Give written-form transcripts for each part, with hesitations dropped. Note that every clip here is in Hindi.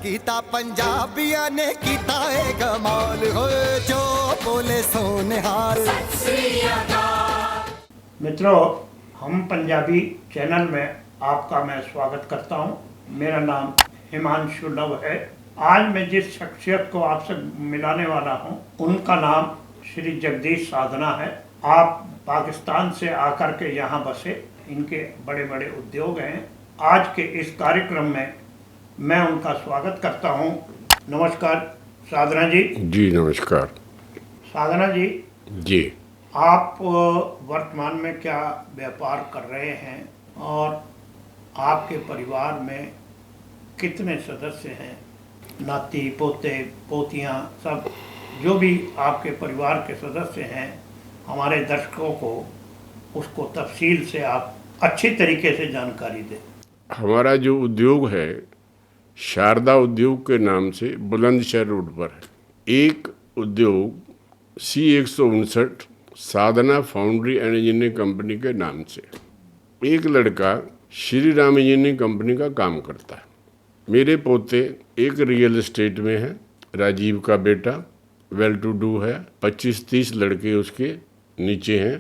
कीता पंजाबिया ने कीता है कमाल हो जो बोले सोने हाल। मित्रों, हम पंजाबी चैनल में आपका मैं स्वागत करता हूं। मेरा नाम हिमांशु लव है। आज मैं जिस शख्सियत को आपसे मिलाने वाला हूं उनका नाम श्री जगदीश साधना है। आप पाकिस्तान से आकर के यहाँ बसे, इनके बड़े बड़े उद्योग हैं। आज के इस कार्यक्रम में मैं उनका स्वागत करता हूं। नमस्कार साधना जी। जी नमस्कार। साधना जी, आप वर्तमान में क्या व्यापार कर रहे हैं और आपके परिवार में कितने सदस्य हैं? नाती पोते पोतियां सब जो भी आपके परिवार के सदस्य हैं, हमारे दर्शकों को उसको तफसील से आप अच्छी तरीके से जानकारी दें। हमारा जो उद्योग है शारदा उद्योग के नाम से बुलंदशहर रोड पर है। एक उद्योग C159 Sadhana foundry and engineering company के नाम से। एक लड़का श्री राम इंजीनियरिंग कंपनी का काम करता है। मेरे पोते एक रियल एस्टेट में है, राजीव का बेटा वेल टू डू है, 25-30 लड़के उसके नीचे हैं,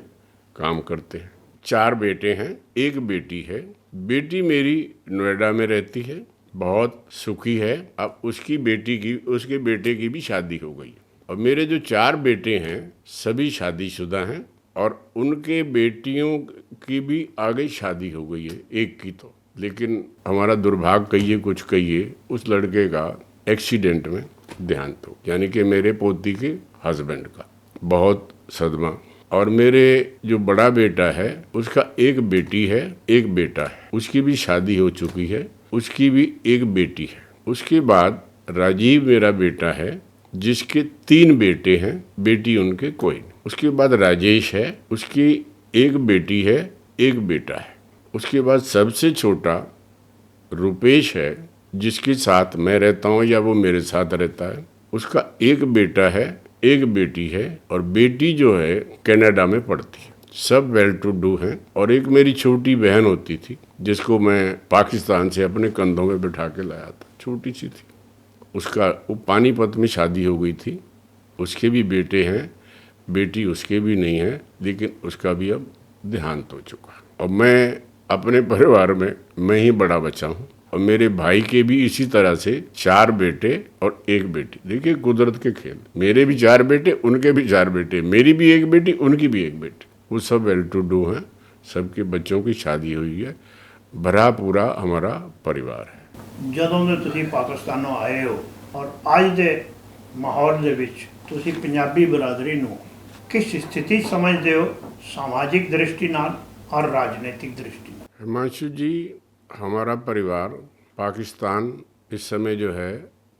काम करते हैं। 4 बेटे हैं, एक बेटी है। बेटी मेरी नोएडा में रहती है, बहुत सुखी है। अब उसके बेटे की भी शादी हो गई। और मेरे जो 4 बेटे हैं सभी शादीशुदा हैं और उनके बेटियों की भी आगे शादी हो गई है, एक की तो। लेकिन हमारा दुर्भाग्य कहिए कुछ कहिए, उस लड़के का एक्सीडेंट में देहांत हो, यानी कि मेरे पोती के हस्बैंड का। बहुत सदमा। और मेरे जो बड़ा बेटा है उसका एक बेटी है, एक बेटा है, उसकी भी शादी हो चुकी है, उसकी भी एक बेटी है। उसके बाद राजीव मेरा बेटा है जिसके 3 बेटे हैं, बेटी उनके कोई नहीं। उसके बाद राजेश है, उसकी एक बेटी है, एक बेटा है। उसके बाद सबसे छोटा रुपेश है जिसके साथ मैं रहता हूँ या वो मेरे साथ रहता है। उसका एक बेटा है, एक बेटी है और बेटी जो है कनाडा में पढ़ती है। सब वेल टू डू हैं। और एक मेरी छोटी बहन होती थी जिसको मैं पाकिस्तान से अपने कंधों में बिठा के लाया था, छोटी सी थी। उसका वो पानीपत में शादी हो गई थी। उसके भी बेटे हैं, बेटी उसके भी नहीं है, लेकिन उसका भी अब देहांत हो चुका। और मैं अपने परिवार में मैं ही बड़ा बचा हूँ। और मेरे भाई के भी इसी तरह से 4 बेटे और एक बेटी। देखिए कुदरत के खेल, मेरे भी 4 बेटे, उनके भी 4 बेटे, मेरी भी एक बेटी, उनकी भी एक बेटी। वो सब वेल टू डू हैं, सबके बच्चों की शादी हुई है, भरा पूरा हमारा परिवार है। ਜਦੋਂ ਦੇ ਤੁਸੀਂ ਪਾਕਿਸਤਾਨੋਂ ਆਏ ਹੋ ਔਰ ਅੱਜ ਦੇ ਮਾਹੌਲ ਦੇ ਵਿੱਚ ਤੁਸੀਂ ਪੰਜਾਬੀ ਬਰਾਦਰੀ ਨੂੰ ਕਿਸ ਸਥਿਤੀ ਸਮਝਦੇ ਹੋ, ਸਮਾਜਿਕ ਦ੍ਰਿਸ਼ਟੀ ਨਾਲ और राजनीतिक दृष्टि में? हिमांशु जी, हमारा परिवार पाकिस्तान इस समय जो है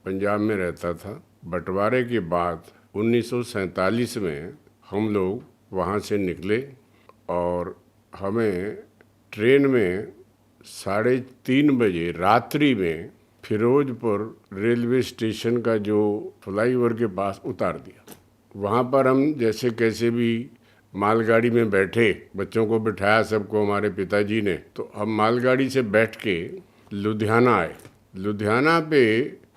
पंजाब में रहता था। बंटवारे के बाद 1947 में हम लोग वहाँ से निकले और हमें ट्रेन में 3:30 बजे रात्रि में फिरोजपुर रेलवे स्टेशन का जो फ्लाईओवर के पास उतार दिया। वहाँ पर हम जैसे कैसे भी मालगाड़ी में बैठे, बच्चों को बिठाया सबको हमारे पिताजी ने। तो हम मालगाड़ी से बैठ के लुधियाना आए। लुधियाना पे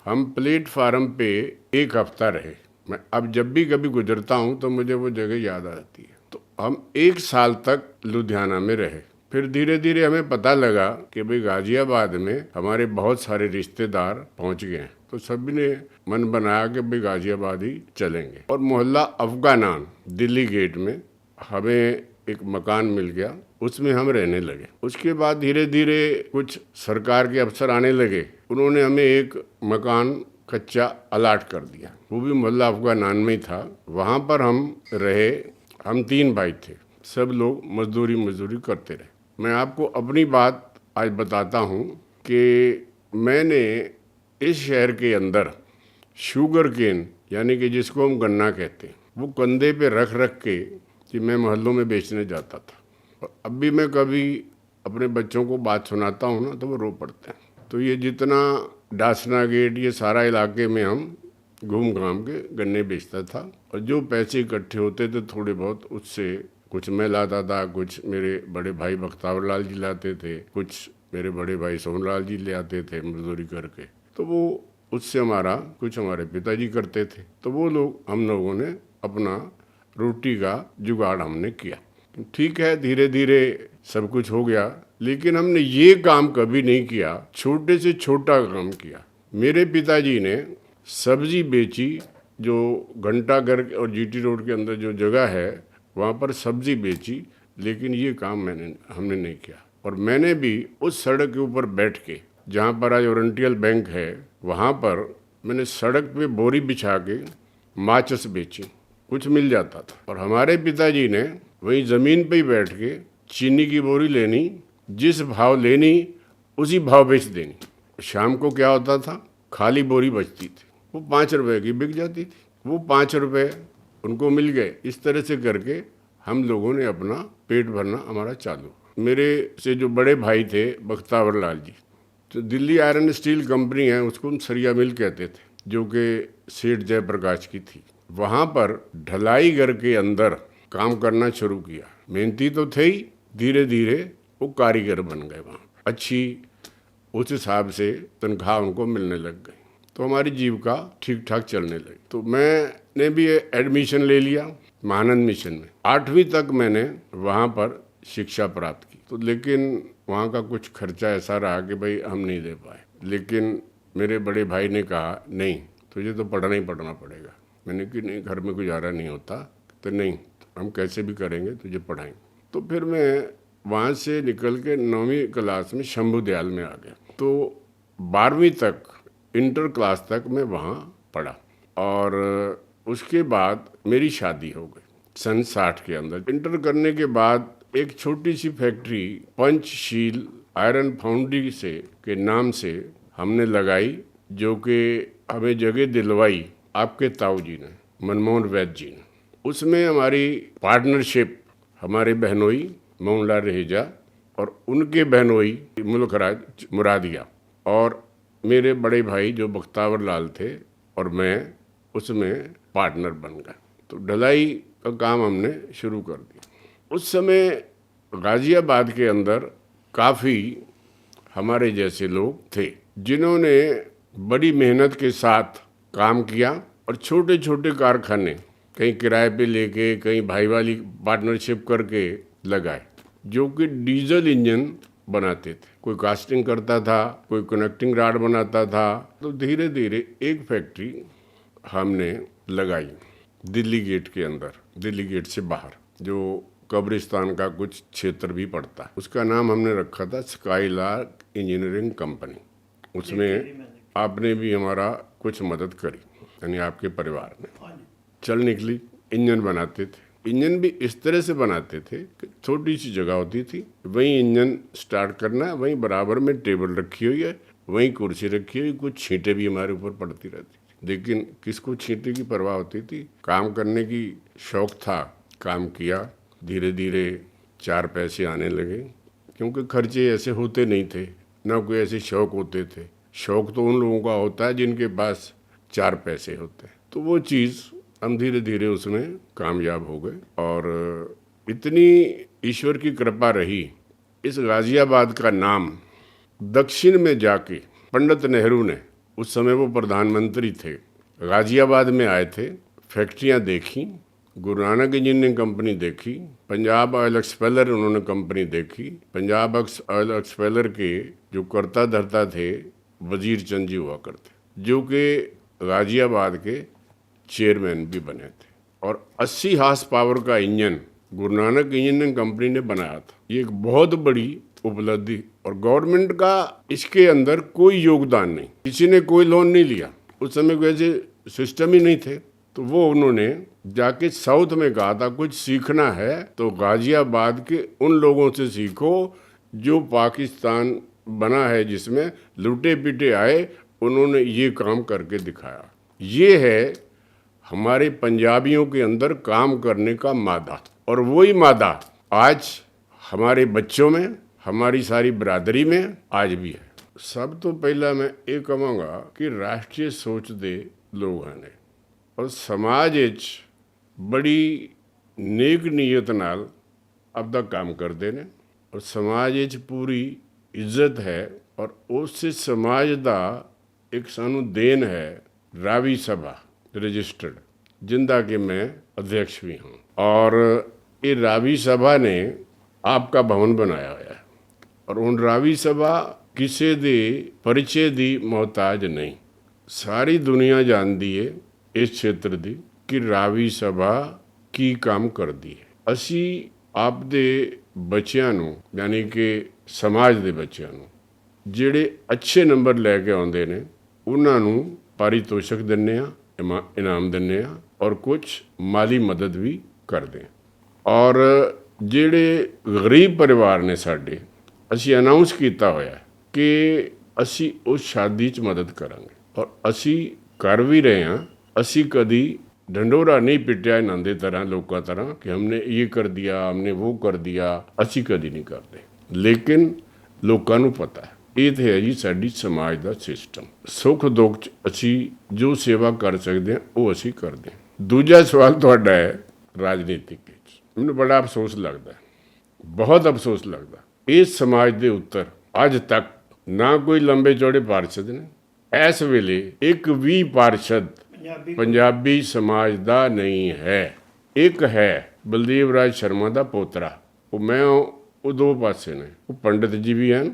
हम प्लेटफार्म पे 1 हफ्ता रहे। मैं अब जब भी कभी गुजरता हूँ तो मुझे वो जगह याद आती है। तो हम 1 साल तक लुधियाना में रहे। फिर धीरे धीरे हमें पता लगा कि भाई गाजियाबाद में हमारे बहुत सारे रिश्तेदार पहुँच गए हैं। तो सभी ने मन बनाया कि भाई गाजियाबाद ही चलेंगे। और मोहल्ला अफगानान दिल्ली गेट में हमें एक मकान मिल गया, उसमें हम रहने लगे। उसके बाद धीरे धीरे कुछ सरकार के अफसर आने लगे, उन्होंने हमें एक मकान कच्चा अलाट कर दिया। वो भी मोहल्ला अफगानान में ही था। वहाँ पर हम रहे। हम 3 भाई थे, सब लोग मजदूरी करते रहे। मैं आपको अपनी बात आज बताता हूँ कि मैंने इस शहर के अंदर शुगर केन, यानी कि जिसको हम गन्ना कहते हैं, वो कंधे पे रख के कि मैं मोहल्लों में बेचने जाता था। और अब भी मैं कभी अपने बच्चों को बात सुनाता हूँ ना तो वो रो पड़ते हैं। तो ये जितना डासना गेट, ये सारा इलाके में हम घूम घाम के गन्ने बेचता था। और जो पैसे इकट्ठे होते थे थोड़े बहुत, उससे कुछ मैं लाता था, कुछ मेरे बड़े भाई बख्तावर लाल जी लाते थे, कुछ मेरे बड़े भाई सोहन लाल जी ले आते थे मजदूरी करके। तो वो उससे हमारा कुछ हमारे पिताजी करते थे, तो वो लोग हम लोगों ने अपना रोटी का जुगाड़ हमने किया। ठीक है, धीरे धीरे सब कुछ हो गया, लेकिन हमने ये काम कभी नहीं किया, छोटे से छोटा काम किया। मेरे पिताजी ने सब्जी बेची, जो घंटाघर और जीटी रोड के अंदर जो जगह है वहाँ पर सब्जी बेची, लेकिन ये काम हमने नहीं किया। और मैंने भी उस सड़क के ऊपर बैठ के, जहाँ पर आज ओरिएंटल बैंक है, वहाँ पर मैंने सड़क पे बोरी बिछा के माचिस बेची, कुछ मिल जाता था। और हमारे पिताजी ने वहीं ज़मीन पे ही बैठ के चीनी की बोरी लेनी, जिस भाव लेनी उसी भाव बेच देनी। शाम को क्या होता था, खाली बोरी बचती थी, वो 5 रुपए की बिक जाती थी, वो 5 रुपए उनको मिल गए। इस तरह से करके हम लोगों ने अपना पेट भरना हमारा चालू। मेरे से जो बड़े भाई थे बख्तावर लाल जी, तो दिल्ली आयरन स्टील कंपनी है, उसको हम सरिया मिल कहते थे, जो कि सेठ जयप्रकाश की थी। वहाँ पर ढलाई घर के अंदर काम करना शुरू किया। मेहनती तो थे ही, धीरे धीरे वो कारीगर बन गए। वहाँ अच्छी उस हिसाब से तनख्वाह उनको मिलने लग गई, तो हमारी जीविका ठीक ठाक चलने लगी। तो मैंने भी एडमिशन ले लिया महानंद मिशन में। 8वीं तक मैंने वहाँ पर शिक्षा प्राप्त की, तो लेकिन वहाँ का कुछ खर्चा ऐसा रहा कि भाई हम नहीं दे पाए। लेकिन मेरे बड़े भाई ने कहा नहीं, तुझे तो पढ़ना ही पढ़ना पड़ेगा। मैंने कि नहीं, घर में गुजारा नहीं होता, तो नहीं, हम कैसे भी करेंगे, तुझे पढ़ाएंगे। तो फिर मैं वहाँ से निकल के 9वीं क्लास में शंभू दयाल में आ गया। तो 12वीं तक, इंटर क्लास तक मैं वहाँ पढ़ा, और उसके बाद मेरी शादी हो गई सन 60 के अंदर। इंटर करने के बाद एक छोटी सी फैक्ट्री पंचशील आयरन फाउंड्री से के नाम से हमने लगाई, जो कि हमें जगह दिलवाई आपके ताऊ जी ने, मनमोहन वैद्य जी ने। उसमें हमारी पार्टनरशिप हमारे बहनोई मोहनलाल रहेजा और उनके बहनोई मुल्कराज मुरादिया और मेरे बड़े भाई जो बख्तावर लाल थे, और मैं उसमें पार्टनर बन गए। तो ढलाई का काम हमने शुरू कर दिया। उस समय गाज़ियाबाद के अंदर काफ़ी हमारे जैसे लोग थे, जिन्होंने बड़ी मेहनत के साथ काम किया, और छोटे छोटे कारखाने कहीं किराए पे लेके, कहीं भाईवाली पार्टनरशिप करके लगाए, जो कि डीजल इंजन बनाते थे। कोई कास्टिंग करता था, कोई कनेक्टिंग राड बनाता था। तो धीरे धीरे एक फैक्ट्री हमने लगाई दिल्ली गेट के अंदर, दिल्ली गेट से बाहर, जो कब्रिस्तान का कुछ क्षेत्र भी पड़ता है। उसका नाम हमने रखा था स्काईलार्क इंजीनियरिंग कंपनी। उसमें आपने भी हमारा कुछ मदद करी, यानी आपके परिवार ने। चल निकली, इंजन बनाते थे। इंजन भी इस तरह से बनाते थे कि छोटी सी जगह होती थी, वहीं इंजन स्टार्ट करना, वहीं बराबर में टेबल रखी हुई है, वहीं कुर्सी रखी हुई, कुछ छींटे भी हमारे ऊपर पड़ती रहती थी। लेकिन किसको छींटे की परवाह होती थी, काम करने की शौक था, काम किया। धीरे धीरे 4 पैसे आने लगे, क्योंकि खर्चे ऐसे होते नहीं थे, ना कोई ऐसे शौक होते थे। शौक तो उन लोगों का होता है जिनके पास 4 पैसे होते हैं। तो वो चीज़ हम धीरे धीरे उसमें कामयाब हो गए, और इतनी ईश्वर की कृपा रही। इस गाज़ियाबाद का नाम दक्षिण में जाके पंडित नेहरू ने, उस समय वो प्रधानमंत्री थे, गाज़ियाबाद में आए थे, फैक्ट्रियां देखी, गुरु नानक इंजीनियरिंग कंपनी देखी, पंजाब ऑयल एक्सपेलर उन्होंने कंपनी देखी। पंजाब ऑयल एक्सपेलर के जो कर्ता धर्ता थे वजीर चंद जी हुआ करते, जो कि गाज़ियाबाद के चेयरमैन भी बने थे। और 80 हार्स पावर का engine Guru Nanak engineering company ने बनाया था। ये एक बहुत बड़ी उपलब्धि, और गवर्नमेंट का इसके अंदर कोई योगदान नहीं, किसी ने कोई लोन नहीं लिया। उस समय कोई ऐसे सिस्टम ही नहीं थे। तो वो उन्होंने जाके साउथ में कहा था, कुछ सीखना है तो गाज़ियाबाद के उन लोगों से सीखो जो पाकिस्तान बना है, जिसमें लुटे पिटे आए, उन्होंने ये काम करके दिखाया। ये है हमारे पंजाबियों के अंदर काम करने का मादा, और वही मादा आज हमारे बच्चों में, हमारी सारी बरादरी में आज भी है। सब तो पहला मैं ये कहूँगा कि राष्ट्रीय सोच दे लोगों ने, और समाज विच बड़ी नेक नीयत नाल अपना काम करते ने, और समाज विच पूरी इज्जत है, और उससे समाज का ਇੱਕ ਸਾਨੂੰ ਦੇਣ ਹੈ ਰਾਵੀ ਸਭਾ ਰਜਿਸਟਰਡ, जिंदा के मैं अध्यक्ष भी हूँ। और ये रावी सभा ने आपका भवन बनाया हुआ है और उन रावी सभा किसी दे परिचय दी मोहताज नहीं। सारी दुनिया जानती है इस क्षेत्र की कि रावी सभा की काम करती है। असी आपदे बच्चों नूं यानी कि समाज के बच्चों नूं ਜਿਹੜੇ अच्छे नंबर लैके आउंदे ने उन्हां नूं पारितोषक दिंदे आ, इनाम दिंदे आ और कुछ माली मदद भी करते हैं। और ਜਿਹੜੇ ਗਰੀਬ ਪਰਿਵਾਰ ਨੇ ਸਾਡੇ, ਅਸੀਂ ਅਨਾਉਂਸ ਕੀਤਾ ਹੋਇਆ ਕਿ ਅਸੀਂ ਉਸ ਸ਼ਾਦੀ 'ਚ ਮਦਦ ਕਰਾਂਗੇ ਔਰ ਅਸੀਂ ਕਰ ਵੀ ਰਹੇ ਹਾਂ। ਅਸੀਂ ਕਦੀ ढंडोरा नहीं पिटिया ਇਹਨਾਂ ਦੇ ਤਰ੍ਹਾਂ ਲੋਕਾਂ ਤਰ੍ਹਾਂ ਕਿ हमने ये कर दिया हमने वो कर दिया, ਅਸੀਂ ਕਦੀ ਨਹੀਂ ਕਰਦੇ। ਲੇਕਿਨ ਲੋਕਾਂ ਨੂੰ ਪਤਾ ਹੈ ਇਹ ਤਾਂ ਹੈ ਜੀ ਸਾਡੀ ਸਮਾਜ ਦਾ ਸਿਸਟਮ। ਸੁੱਖ ਦੁੱਖ 'ਚ ਅਸੀਂ ਜੋ ਸੇਵਾ ਕਰ ਸਕਦੇ ਹਾਂ ਉਹ ਅਸੀਂ ਕਰਦੇ ਹਾਂ। ਦੂਜਾ ਸਵਾਲ ਤੁਹਾਡਾ ਹੈ ਰਾਜਨੀਤਿਕ ਵਿੱਚ। ਮੈਨੂੰ ਬੜਾ ਅਫਸੋਸ ਲੱਗਦਾ, ਬਹੁਤ ਅਫਸੋਸ ਲੱਗਦਾ ਇਸ ਸਮਾਜ ਦੇ ਉੱਤਰ ਅੱਜ ਤੱਕ ਨਾ ਕੋਈ ਲੰਬੇ ਚੌੜੇ ਪਾਰਸ਼ਦ ਨੇ। ਇਸ ਵੇਲੇ ਇੱਕ ਵੀ ਪਾਰਸ਼ਦ ਪੰਜਾਬੀ ਸਮਾਜ ਦਾ ਨਹੀਂ ਹੈ। ਇੱਕ ਹੈ ਬਲਦੇਵ ਰਾਜ ਸ਼ਰਮਾ ਦਾ ਪੋਤਰਾ, ਉਹ ਮੈਂ ਉਹ ਦੋ ਪਾਸੇ ਨੇ, ਉਹ ਪੰਡਿਤ ਜੀ ਵੀ ਹਨ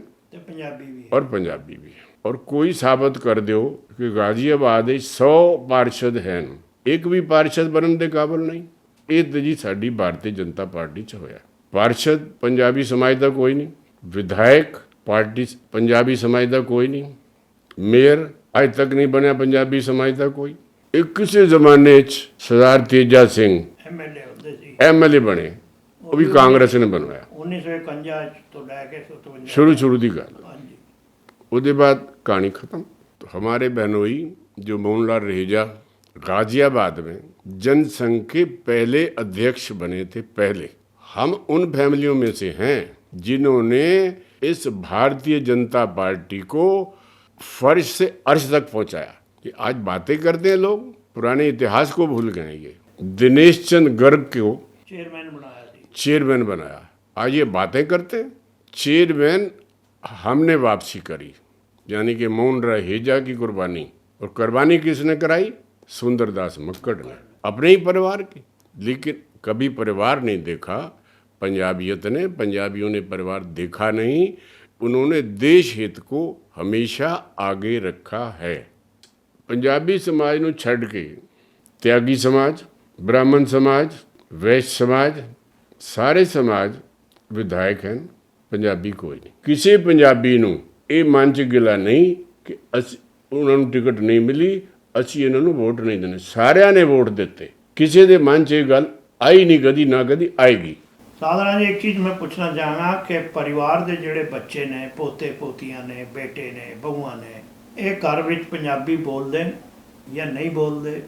और पंजाबी भी। और कोई साबित कर दो कि गाजियाबाद 100 पार्षद हैं, एक भी पार्षद बनने के काबिल नहीं। ये तो जी साडी भारतीय जनता पार्टी च होया। पार्षद पंजाबी समाज का कोई नहीं, विधायक पार्टी पंजाबी समाज का कोई नहीं, मेयर अज तक नहीं बनया पंजाबी समाज का कोई। एक किसी जमाने सरदार तेजा सिंह MLA बने, वो भी कांग्रेस ने बनवाया 1951 ਤੋਂ ਲੈ ਕੇ 57 शुरू की गल। उसके बाद कहानी खत्म। तो हमारे बहनोई जो मोहनलाल रहेजा गाजियाबाद में जनसंघ के पहले अध्यक्ष बने थे। पहले हम उन फैमिलियों में से हैं जिन्होंने इस भारतीय जनता पार्टी को फर्श से अर्श तक पहुंचाया। कि आज बातें करते हैं लोग, पुराने इतिहास को भूल गए। ये दिनेश चंद गर्ग को चेयरमैन बनाया, आज ये बातें करते। चेयरमैन हमने वापसी करी, यानी कि मोहन रहेजा की कुर्बानी। और कुर्बानी किसने कराई? सुंदरदास मक्कड़ ने, अपने ही परिवार की। लेकिन कभी परिवार नहीं देखा पंजाबियत ने, पंजाबियों ने परिवार देखा नहीं। उन्होंने देश हित को हमेशा आगे रखा है। पंजाबी समाज ਨੂੰ ਛੱਡ ਕੇ त्यागी समाज, ब्राह्मण समाज, वैश्य समाज, सारे समाज विधायक हैं, पंजाबी कोई नहीं। किसी पंजाबी ਨੂੰ ਇਹ ਮਨ 'ਚ ਗਿਲਾ ਨਹੀਂ ਕਿ ਅਸੀਂ ਉਹਨਾਂ ਨੂੰ ਟਿਕਟ ਨਹੀਂ ਮਿਲੀ, ਅਸੀਂ ਇਹਨਾਂ ਨੂੰ ਵੋਟ ਨਹੀਂ ਦੇਣੇ। ਸਾਰਿਆਂ ਨੇ ਵੋਟ ਦਿੱਤੇ, ਕਿਸੇ ਦੇ ਮਨ 'ਚ ਇਹ ਗੱਲ ਆਈ ਨਹੀਂ, ਕਦੀ ਨਾ ਕਦੀ ਆਏਗੀ। ਸਾਧਨਾ ਜੀ, ਇੱਕ ਚੀਜ਼ ਮੈਂ ਪੁੱਛਣਾ ਚਾਹਾਂਗਾ ਕਿ ਪਰਿਵਾਰ ਦੇ ਜਿਹੜੇ ਬੱਚੇ ਨੇ, ਪੋਤੇ ਪੋਤੀਆਂ ਨੇ, ਬੇਟੇ ਨੇ, ਬਹੂਆਂ ਨੇ, ਇਹ ਘਰ ਵਿੱਚ ਪੰਜਾਬੀ ਬੋਲਦੇ ਨੇ ਜਾਂ ਨਹੀਂ ਬੋਲਦੇ,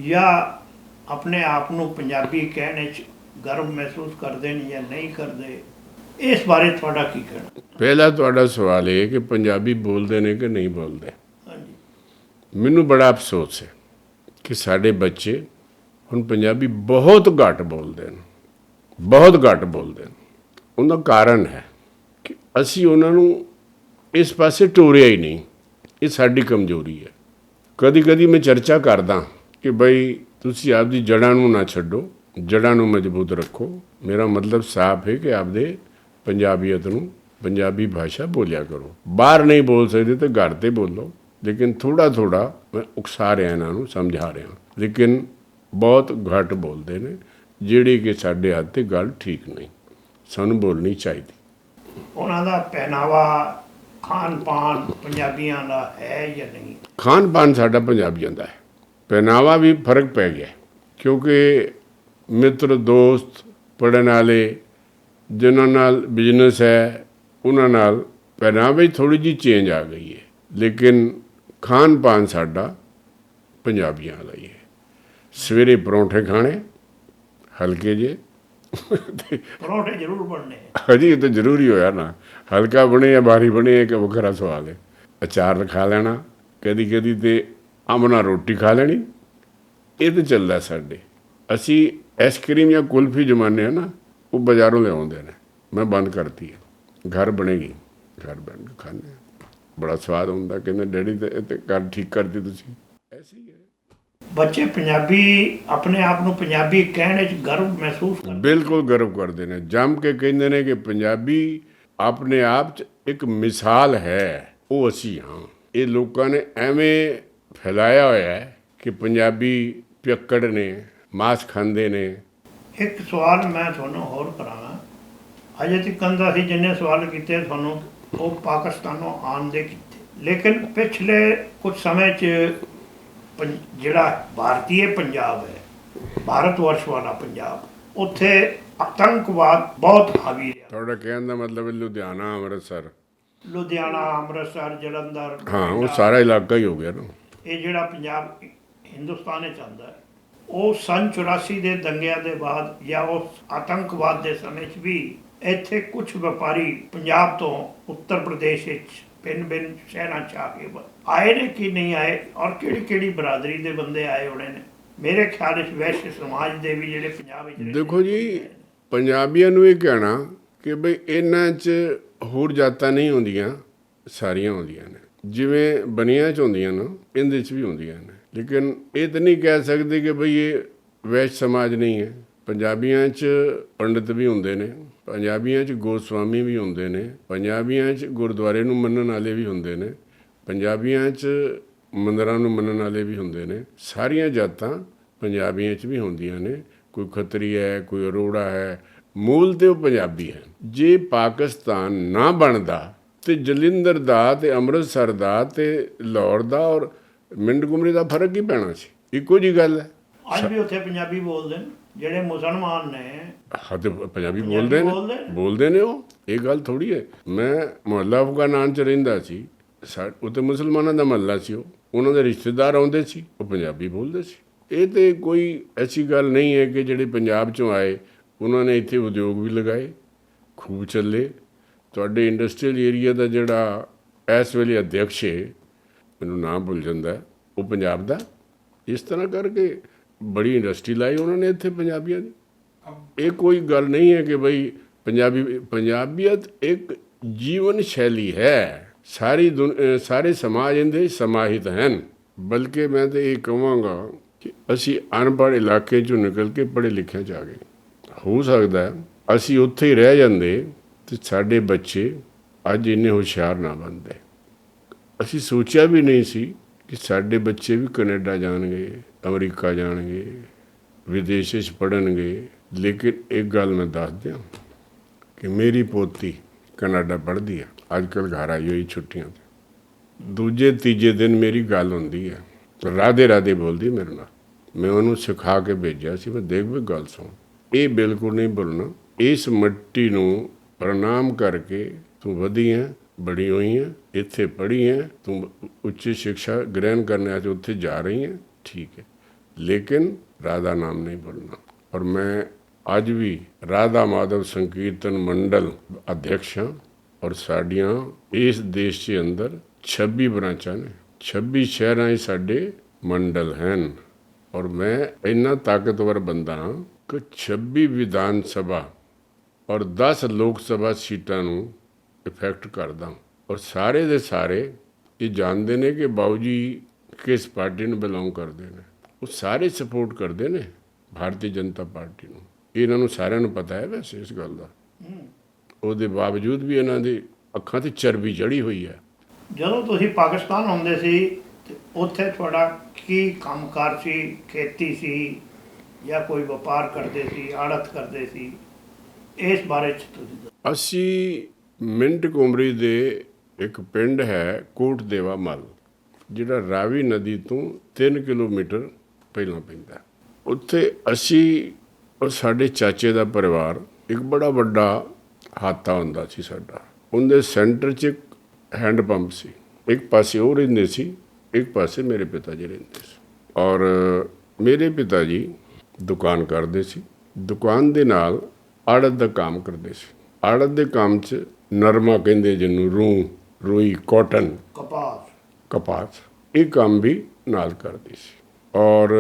ਜਾਂ ਆਪਣੇ ਆਪ ਨੂੰ ਪੰਜਾਬੀ ਕਹਿਣੇ 'ਚ गर्व महसूस करते हैं या नहीं करते, इस बारे थोड़ा की कहना? पहला थोड़ा सवाल है कि पंजाबी बोलते ने कि नहीं बोलते। हाँ जी, मैनू बड़ा अफसोस है कि साढ़े बच्चे हुण पंजाबी बहुत घट बोलते हैं, बहुत घट बोलते हैं। उनका कारण है कि असी उन्होंने इस पासे टोरिया ही नहीं। ये साडी कमजोरी है। कदी कदी मैं चर्चा करदा कि बई तुसी आपदी जड़ां नूं ना छड्डो, जड़ां नूं मजबूत रखो। मेरा मतलब साफ है कि आपदे पंजाबीयत नूं, पंजाबी भाषा बोलिया करो। बाहर नहीं बोल सकते तो घर ते बोलो, लेकिन थोड़ा थोड़ा मैं उकसा रहा इन्हां नूं, समझा रहा। लेकिन बहुत घट बोलते हैं, जिहड़ी कि साडे हत्थ ते गल ठीक नहीं, सानूं बोलनी चाहिए। उन्हां दा पहनावा, खान पान पंजाबियां दा है या नहीं? खान पान साडा पंजाबियां दा है, पहनावा भी फर्क पै गया क्योंकि मित्र दोस्त पढ़न वाले जिन्हां नाल बिजनेस है उन्हां नाल पहनावे थोड़ी जी चेंज आ गई है। लेकिन खान पान साडा पंजाबियां दा ही है। सवेरे परौंठे खाने हल्के जे परौंठे जरूर बनने। हजी तो जरूरी होया ना, हल्का बने या भारी बने एक वखरा सवाल है। अचार खा लेना, कदी कदी ते अमना रोटी खा लेनी, ये तो चलदा साडे। असी आइसक्रीम या कुल्फी जमाने हैं ना, वो बाज़ारों ले आते हैं, मैं बंद करती है। घर बनेगी, घर बन के खाने ਬੜਾ ਸਵਾਦ ਹੁੰਦਾ, ਕਹਿੰਦੇ ਡੈਡੀ ਤੇ ਕਰ ਠੀਕ ਕਰਦੀ ਤੁਸੀਂ। ਐਸੀ ਹੈ। ਬੱਚੇ ਪੰਜਾਬੀ ਆਪਣੇ ਆਪ ਨੂੰ ਪੰਜਾਬੀ ਕਹਿਣ 'ਚ ਗਰਵ ਮਹਿਸੂਸ ਕਰਦੇ? ਬਿਲਕੁਲ ਗਰਵ ਕਰਦੇ ਨੇ, ਜੰਮ ਕੇ ਕਹਿੰਦੇ ਨੇ ਕਿ ਪੰਜਾਬੀ ਆਪਣੇ ਆਪ 'ਚ ਇੱਕ ਮਿਸਾਲ ਹੈ, ਉਹ ਅਸੀਂ ਹਾਂ। ਇਹ ਲੋਕਾਂ ਨੇ ਐਵੇਂ ਫੈਲਾਇਆ ਹੋਇਆ ਹੈ ਕਿ ਪੰਜਾਬੀ ਪਿਅੱਕੜ ਨੇ, ਮਾਸ ਖਾਂਦੇ ਨੇ। ਇੱਕ ਸਵਾਲ ਮੈਂ ਤੁਹਾਨੂੰ ਹੋਰ ਕਰਾਂਗਾ, ਅਜੇ ਤੱਕ ਦਾ ਅਸੀਂ ਜਿੰਨੇ ਸਵਾਲ ਕੀਤੇ ਤੁਹਾਨੂੰ ਉਹ ਪਾਕਿਸਤਾਨੋਂ ਆਉਣ ਦੇ ਕੀਤੇ, ਲੇਕਿਨ ਪਿਛਲੇ ਕੁਝ ਸਮੇਂ 'ਚ ਜਿਹੜਾ ਭਾਰਤੀ ਪੰਜਾਬ ਹੈ, ਭਾਰਤ ਵਰਸ਼ ਵਾਲਾ ਪੰਜਾਬ, ਉੱਥੇ ਆਤੰਕਵਾਦ ਬਹੁਤ ਹਾਵੀ ਰਿਹਾ। ਤੁਹਾਡਾ ਕਹਿਣ ਦਾ ਮਤਲਬ ਹੈ ਲੁਧਿਆਣਾ, ਲੁਧਿਆਣਾ, ਅੰਮ੍ਰਿਤਸਰ, ਜਲੰਧਰ, ਹਾਂ, ਉਹ ਸਾਰਾ ਇਲਾਕਾ ਹੀ ਹੋ ਗਿਆ ਨਾ। ਇਹ ਜਿਹੜਾ ਪੰਜਾਬ ਹਿੰਦੁਸਤਾਨ ਵਿੱਚ ਆਉਂਦਾ ਹੈ, ਉਹ ਸੰਨ 84 ਦੇ ਦੰਗਿਆਂ ਦੇ ਬਾਅਦ ਜਾਂ ਉਸ ਆਤੰਕਵਾਦ ਦੇ ਸਮੇਂ 'ਚ ਵੀ ਇੱਥੇ ਕੁਝ ਵਪਾਰੀ ਪੰਜਾਬ ਤੋਂ ਉੱਤਰ ਪ੍ਰਦੇਸ਼ ਵਿੱਚ ਭਿੰਨ ਸ਼ਹਿਰਾਂ 'ਚ ਆ ਕੇ ਆਏ ਨੇ ਕਿ ਨਹੀਂ ਆਏ, ਔਰ ਕਿਹੜੀ ਬਰਾਦਰੀ ਦੇ ਬੰਦੇ ਆਏ ਹੋਣੇ ਨੇ? ਮੇਰੇ ਖਿਆਲ ਵਿੱਚ ਵੈਸ਼ ਸਮਾਜ ਦੇ ਵੀ ਜਿਹੜੇ ਪੰਜਾਬ ਵਿੱਚ ਦੇਖੋ ਜੀ, ਪੰਜਾਬੀਆਂ ਨੂੰ ਇਹ ਕਹਿਣਾ ਕਿ ਬਈ ਇਹਨਾਂ 'ਚ ਹੋਰ ਜਾਤਾਂ ਨਹੀਂ ਹੁੰਦੀਆਂ, ਸਾਰੀਆਂ ਹੁੰਦੀਆਂ ਨੇ, ਜਿਵੇਂ ਬਨੀਆਂ 'ਚ ਹੁੰਦੀਆਂ ਨਾ, ਇਹਦੇ 'ਚ ਵੀ ਹੁੰਦੀਆਂ ਨੇ। ਲੇਕਿਨ ਇਹ ਤਾਂ ਨਹੀਂ ਕਹਿ ਸਕਦੇ ਕਿ ਬਈ ਇਹ ਵੈਸ਼ ਸਮਾਜ ਨਹੀਂ ਹੈ। ਪੰਜਾਬੀਆਂ 'ਚ ਪੰਡਿਤ ਵੀ ਹੁੰਦੇ ਨੇ, ਪੰਜਾਬੀਆਂ 'ਚ ਗੋਸਵਾਮੀ ਵੀ ਹੁੰਦੇ ਨੇ, ਪੰਜਾਬੀਆਂ 'ਚ ਗੁਰਦੁਆਰੇ ਨੂੰ ਮੰਨਣ ਵਾਲੇ ਵੀ ਹੁੰਦੇ ਨੇ, ਪੰਜਾਬੀਆਂ 'ਚ ਮੰਦਰਾਂ ਨੂੰ ਮੰਨਣ ਵਾਲੇ ਵੀ ਹੁੰਦੇ ਨੇ। ਸਾਰੀਆਂ ਜਾਤਾਂ ਪੰਜਾਬੀਆਂ 'ਚ ਵੀ ਹੁੰਦੀਆਂ ਨੇ। ਕੋਈ ਖੱਤਰੀ ਹੈ, ਕੋਈ ਅਰੋੜਾ ਹੈ, ਮੂਲ ਤੇ ਉਹ ਪੰਜਾਬੀ ਹੈ। ਜੇ ਪਾਕਿਸਤਾਨ ਨਾ ਬਣਦਾ ਤੇ ਜਲੰਧਰ ਦਾ ਤੇ ਅੰਮ੍ਰਿਤਸਰ ਦਾ ਤੇ ਲਾਹੌਰ ਦਾ ਔਰ ਮਿੰਟਗੁਮਰੀ ਦਾ ਫਰਕ ਹੀ ਪੈਣਾ ਸੀ, ਇੱਕੋ ਜੀ ਗੱਲ ਹੈ। ਅੱਜ ਵੀ ਉੱਥੇ ਪੰਜਾਬੀ ਬੋਲਦੇ ਨੇ ਜਿਹੜੇ ਮੁਸਲਮਾਨ ਨੇ। ਹਾਂ, ਤੇ ਪੰਜਾਬੀ ਬੋਲਦੇ ਨੇ ਉਹ, ਇਹ ਗੱਲ ਥੋੜੀ ਹੈ। ਮੈਂ ਮੁਹੱਲਾ ਅਫਗਾਨਾਨ 'ਚ ਰਹਿੰਦਾ ਸੀ, ਉੱਥੇ ਮੁਸਲਮਾਨਾਂ ਦਾ ਮਹੱਲਾ ਸੀ, ਉਹਨਾਂ ਦੇ ਰਿਸ਼ਤੇਦਾਰ ਆਉਂਦੇ ਸੀ, ਉਹ ਪੰਜਾਬੀ ਬੋਲਦੇ ਸੀ। ਇਹ ਤੇ ਕੋਈ ਐਸੀ ਗੱਲ ਨਹੀਂ ਹੈ ਕਿ ਜਿਹੜੇ ਪੰਜਾਬ 'ਚੋਂ ਆਏ ਉਹਨਾਂ ਨੇ ਇੱਥੇ ਉਦਯੋਗ ਵੀ ਲਗਾਏ, ਖੂਬ ਚੱਲੇ। ਤੁਹਾਡੇ ਇੰਡਸਟਰੀਅਲ ਏਰੀਆ ਦਾ ਜਿਹੜਾ ਇਸ ਵੇਲੇ ਅਧਿਅਕਸ਼ ਹੈ, ਮੈਨੂੰ ਨਾਮ ਭੁੱਲ ਜਾਂਦਾ, ਉਹ ਪੰਜਾਬ ਦਾ। ਇਸ ਤਰ੍ਹਾਂ ਕਰਕੇ ਬੜੀ ਇੰਡਸਟਰੀ ਲਾਈ ਉਹਨਾਂ ਨੇ ਇੱਥੇ ਪੰਜਾਬੀਆਂ ਦੀ। ਇਹ ਕੋਈ ਗੱਲ ਨਹੀਂ ਹੈ ਕਿ ਬਈ ਪੰਜਾਬੀਅਤ ਇੱਕ ਜੀਵਨ ਸ਼ੈਲੀ ਹੈ, ਸਾਰੇ ਸਮਾਜ ਇਹਦੇ ਸਮਾਹਿਤ ਹਨ। ਬਲਕਿ ਮੈਂ ਤਾਂ ਇਹ ਕਹਾਂਗਾ ਕਿ ਅਸੀਂ ਅਨਪੜ੍ਹ ਇਲਾਕੇ 'ਚੋਂ ਨਿਕਲ ਕੇ ਪੜ੍ਹੇ ਲਿਖਿਆਂ 'ਚ ਆ ਗਏ। ਹੋ ਸਕਦਾ ਅਸੀਂ ਉੱਥੇ ਹੀ ਰਹਿ ਜਾਂਦੇ ਤੇ ਸਾਡੇ ਬੱਚੇ ਅੱਜ ਇੰਨੇ ਹੁਸ਼ਿਆਰ ਨਾ ਬਣਦੇ। ਅਸੀਂ ਸੋਚਿਆ ਵੀ ਨਹੀਂ ਸੀ ਕਿ ਸਾਡੇ ਬੱਚੇ ਵੀ ਕੈਨੇਡਾ ਜਾਣਗੇ, ਅਮਰੀਕਾ ਜਾਣਗੇ, ਵਿਦੇਸ਼ 'ਚ ਪੜ੍ਹਨਗੇ। ਲੇਕਿਨ ਇੱਕ ਗੱਲ ਮੈਂ ਦੱਸ ਦਿਆਂ ਕਿ ਮੇਰੀ ਪੋਤੀ ਕੈਨੇਡਾ ਪੜ੍ਹਦੀ ਹੈ, ਅੱਜ ਕੱਲ੍ਹ ਘਰ ਆਈ ਹੋਈ ਛੁੱਟੀਆਂ 'ਤੇ। ਦੂਜੇ ਤੀਜੇ ਦਿਨ ਮੇਰੀ ਗੱਲ ਹੁੰਦੀ ਹੈ, ਰਾਧੇ ਰਾਧੇ ਬੋਲਦੀ ਮੇਰੇ ਨਾਲ। ਮੈਂ ਉਹਨੂੰ ਸਿਖਾ ਕੇ ਭੇਜਿਆ ਸੀ, ਮੈਂ ਦੇਖ ਵੀ ਗੱਲ ਸੁਣ, ਇਹ ਬਿਲਕੁਲ ਨਹੀਂ ਭੁੱਲਣਾ। ਇਸ ਮਿੱਟੀ ਨੂੰ ਪ੍ਰਣਾਮ ਕਰਕੇ ਤੂੰ ਵਧੀ ਹੈ, ਬੜੀ ਹੋਈ ਹੈ, ਇੱਥੇ ਪੜ੍ਹੀ ਹੈ, ਤੂੰ ਉੱਚੀ ਸਿੱਖਿਆ ਗ੍ਰਹਿਣ ਕਰਨ ਵਾਸਤੇ ਉੱਥੇ ਜਾ ਰਹੀ ਹੈ, ਠੀਕ ਹੈ, ਲੇਕਿਨ ਰਾਧਾ ਨਾਮ ਨਹੀਂ ਭੁੱਲਣਾ। ਔਰ ਮੈਂ ਅੱਜ ਵੀ ਰਾਧਾ ਮਾਧਵ ਸੰਕੀਰਤਨ ਮੰਡਲ ਅਧਿਅਕਸ਼ ਹਾਂ। ਔਰ ਸਾਡੀਆਂ ਇਸ ਦੇਸ਼ ਦੇ ਅੰਦਰ 26 ਬ੍ਰਾਂਚਾਂ ਨੇ, 26 ਸ਼ਹਿਰਾਂ 'ਚ ਸਾਡੇ ਮੰਡਲ ਹਨ। ਔਰ ਮੈਂ ਇੰਨਾ ਤਾਕਤਵਰ ਬੰਦਾ ਹਾਂ ਕਿ 26 ਵਿਧਾਨ ਸਭਾ ਔਰ 10 ਲੋਕ ਸਭਾ ਸੀਟਾਂ ਨੂੰ ਇਫੈਕਟ ਕਰਦਾ। ਔਰ ਸਾਰੇ ਦੇ ਸਾਰੇ ਇਹ ਜਾਣਦੇ ਨੇ ਕਿ ਬਾਊ ਜੀ ਕਿਸ ਪਾਰਟੀ ਨੂੰ ਬਿਲੋਂਗ ਕਰਦੇ ਨੇ। ਉਹ ਸਾਰੇ ਸਪੋਰਟ ਕਰਦੇ ਨੇ ਭਾਰਤੀ ਜਨਤਾ ਪਾਰਟੀ ਨੂੰ। ਇਹਨਾਂ ਨੂੰ ਸਾਰਿਆਂ ਨੂੰ ਪਤਾ ਹੈ ਵੈਸੇ ਇਸ ਗੱਲ ਦਾ। ਉਹਦੇ ਬਾਵਜੂਦ ਵੀ ਇਹਨਾਂ ਦੀ ਅੱਖਾਂ 'ਤੇ ਚਰਬੀ ਚੜ੍ਹੀ ਹੋਈ ਹੈ। ਜਦੋਂ ਤੁਸੀਂ ਪਾਕਿਸਤਾਨ ਆਉਂਦੇ ਸੀ ਤੇ ਉੱਥੇ ਤੁਹਾਡਾ ਕੀ ਕੰਮਕਾਰ ਸੀ? ਖੇਤੀ ਸੀ ਜਾਂ ਕੋਈ ਵਪਾਰ ਕਰਦੇ ਸੀ, ਆੜਤ ਕਰਦੇ ਸੀ? ਇਸ ਬਾਰੇ 'ਚ ਤੁਸੀਂ ਅਸੀਂ ਮਿੰਟਗੁਮਰੀ ਦੇ ਇੱਕ ਪਿੰਡ ਹੈ ਕੋਟ ਦੇਵਾ ਮੱਲ, ਜਿਹੜਾ ਰਾਵੀ ਨਦੀ ਤੋਂ 3 ਕਿਲੋਮੀਟਰ ਪਹਿਲਾਂ ਪੈਂਦਾ। ਉੱਥੇ ਅਸੀਂ ਔਰ ਸਾਡੇ ਚਾਚੇ ਦਾ ਪਰਿਵਾਰ, ਇੱਕ ਬੜਾ ਵੱਡਾ ਹਾਤਾ ਹੁੰਦਾ ਸੀ ਸਾਡਾ। ਉਹਦੇ ਸੈਂਟਰ 'ਚ ਇੱਕ ਹੈਂਡ ਪੰਪ ਸੀ। ਇੱਕ ਪਾਸੇ ਉਹ ਰਹਿੰਦੇ ਸੀ, ਇੱਕ ਪਾਸੇ ਮੇਰੇ ਪਿਤਾ ਜੀ ਰਹਿੰਦੇ ਸੀ। ਔਰ ਮੇਰੇ ਪਿਤਾ ਜੀ ਦੁਕਾਨ ਕਰਦੇ ਸੀ, ਦੁਕਾਨ ਦੇ ਨਾਲ ਆੜਤ ਦਾ ਕੰਮ ਕਰਦੇ ਸੀ। ਆੜਤ ਦੇ ਕੰਮ 'ਚ ਨਰਮਾ ਕਹਿੰਦੇ ਜਿਹਨੂੰ, ਰੂਈ, ਕਾਟਨ, ਕਪਾਸ, ਇਹ ਕੰਮ ਵੀ ਨਾਲ ਕਰਦੇ ਸੀ। ਔਰ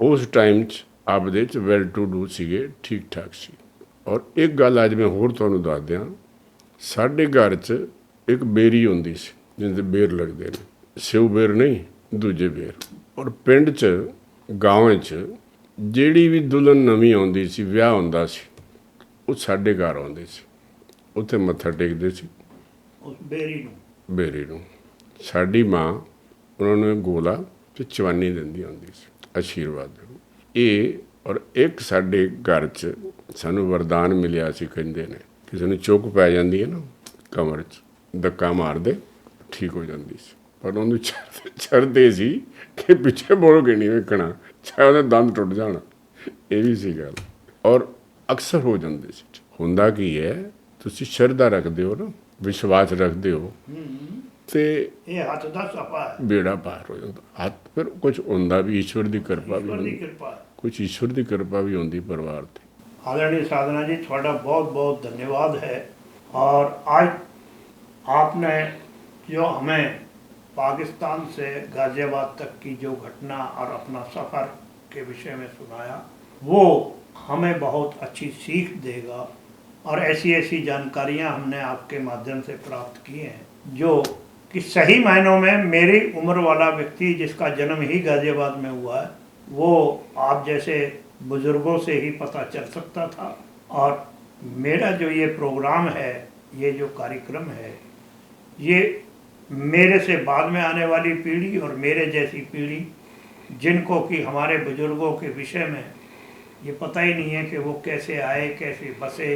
ਉਸ ਟਾਈਮ 'ਚ ਆਪਦੇ 'ਚ ਵੈਲ ਟੂ ਡੂ ਸੀਗੇ, ਠੀਕ ਠਾਕ ਸੀ। ਔਰ ਇੱਕ ਗੱਲ ਅੱਜ ਮੈਂ ਹੋਰ ਤੁਹਾਨੂੰ ਦੱਸ ਦਿਆਂ, ਸਾਡੇ ਘਰ 'ਚ ਇੱਕ ਬੇਰੀ ਹੁੰਦੀ ਸੀ, ਜਿੰਦੇ ਬੇਰ ਲੱਗਦੇ ਨੇ, ਸਿਉ ਬੇਰ ਨਹੀਂ ਦੂਜੇ ਬੇਰ। ਔਰ ਪਿੰਡ 'ਚ ਗਾਵਾਂ 'ਚ ਜਿਹੜੀ ਵੀ ਦੁਲਹਨ ਨਵੀਂ ਆਉਂਦੀ ਸੀ, ਵਿਆਹ ਹੁੰਦਾ ਸੀ, ਉਹ ਸਾਡੇ ਘਰ ਆਉਂਦੇ ਸੀ, ਉੱਥੇ ਮੱਥਾ ਟੇਕਦੇ ਸੀ उस बेरी ਨੂੰ। ਬੇਰੀ ਨੂੰ। ਸਾਡੀ ਮਾਂ ਉਹਨਾਂ ਨੂੰ ਗੋਲਾ ਤੇ ਚਵਾਨੀ ਦਿੰਦੀ ਹੁੰਦੀ ਸੀ ਆਸ਼ੀਰਵਾਦ। ਇਹ ਔਰ ਇੱਕ ਸਾਡੇ ਘਰ 'ਚ ਸਾਨੂੰ ਵਰਦਾਨ ਮਿਲਿਆ ਸੀ, ਕਹਿੰਦੇ ਨੇ ਕਿਸੇ ਨੂੰ ਚੁੱਕ ਪੈ ਜਾਂਦੀ ਹੈ ਨਾ ਕਮਰ 'ਚ, ਧੱਕਾ ਮਾਰਦੇ ਠੀਕ ਹੋ ਜਾਂਦੀ ਸੀ। ਪਰ ਉਹਨੂੰ ਚੜਦੇ ਸੀ ਕਿ ਪਿੱਛੇ ਮੁੜ ਕੇ ਨਹੀਂ ਵੇਖਣਾ, ਚਾਹੇ ਉਹਦੇ ਦੰਦ ਟੁੱਟ ਜਾਣ। ਇਹ ਵੀ ਸੀ ਗੱਲ। ਔਰ ਅਕਸਰ ਹੋ ਜਾਂਦੇ ਸੀ। ਹੁੰਦਾ ਕੀ ਹੈ, ਤੁਸੀਂ ਸ਼ਰਧਾ ਰੱਖਦੇ ਹੋ ਨਾ, ਵਿਸ਼ਵਾਸ ਰੱਖਦੇ ਹੋ, ਤੇ ਇਹ ਹੱਥ ਦਾ ਸਫਾ ਹੈ, ਬੇੜਾ ਪਾਰ ਹੋ ਜਾਂਦਾ। ਹੱਥ ਫਿਰ ਕੁਝ ਹੁੰਦਾ ਵੀ ਈਸ਼ਵਰ ਦੀ ਕਿਰਪਾ ਵੀ ईश्वर की ਹੁੰਦੀ, कृपा। ਕੁਝ ਈਸ਼ਵਰ ਦੀ ਕਿਰਪਾ ਵੀ ਹੁੰਦੀ ਪਰਿਵਾਰ ਤੇ। आदरणीय साधना जी, थोड़ा बहुत बहुत धन्यवाद है। और आज आपने जो हमें पाकिस्तान से गाज़ियाबाद तक की जो घटना और अपना सफ़र के विषय में सुनाया, वो हमें बहुत अच्छी सीख देगा। और ऐसी ऐसी जानकारियां हमने आपके माध्यम से प्राप्त की हैं, जो कि सही मायनों में मेरी उम्र वाला व्यक्ति जिसका जन्म ही गाज़ियाबाद में हुआ है, वो आप जैसे बुज़ुर्गों से ही पता चल सकता था। और मेरा जो ये प्रोग्राम है, ये जो कार्यक्रम है, ये मेरे से बाद में आने वाली पीढ़ी और मेरे जैसी पीढ़ी, जिनको कि हमारे बुज़ुर्गों के विषय में ये पता ही नहीं है कि वो कैसे आए, कैसे बसे,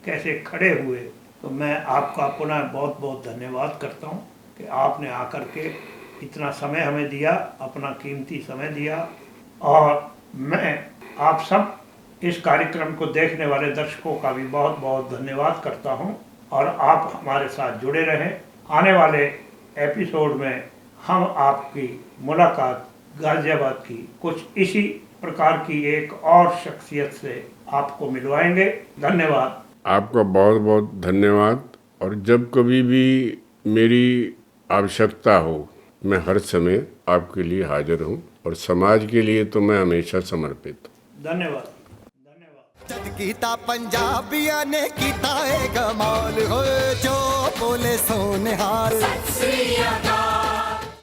कैसे खड़े हुए, तो मैं आपका पुनः बहुत बहुत धन्यवाद करता हूँ कि आपने आकर के इतना समय हमें दिया, अपना कीमती समय दिया। और मैं आप सब इस कार्यक्रम को देखने वाले दर्शकों का भी बहुत बहुत धन्यवाद करता हूं। और आप हमारे साथ जुड़े रहें। आने वाले एपिसोड में हम आपकी मुलाकात गाज़ियाबाद की कुछ इसी प्रकार की एक और शख्सियत से आपको मिलवाएंगे। धन्यवाद। आपका बहुत बहुत धन्यवाद। और जब कभी भी मेरी आवश्यकता हो, मैं हर समय आपके लिए हाजिर हूँ, और समाज के लिए तो मैं हमेशा समर्पित हूँ। धन्यवाद। जद कीता पंजाबिया ने कीता है कमाल, हो जो बोले सोने हाल। सत श्री अकाल।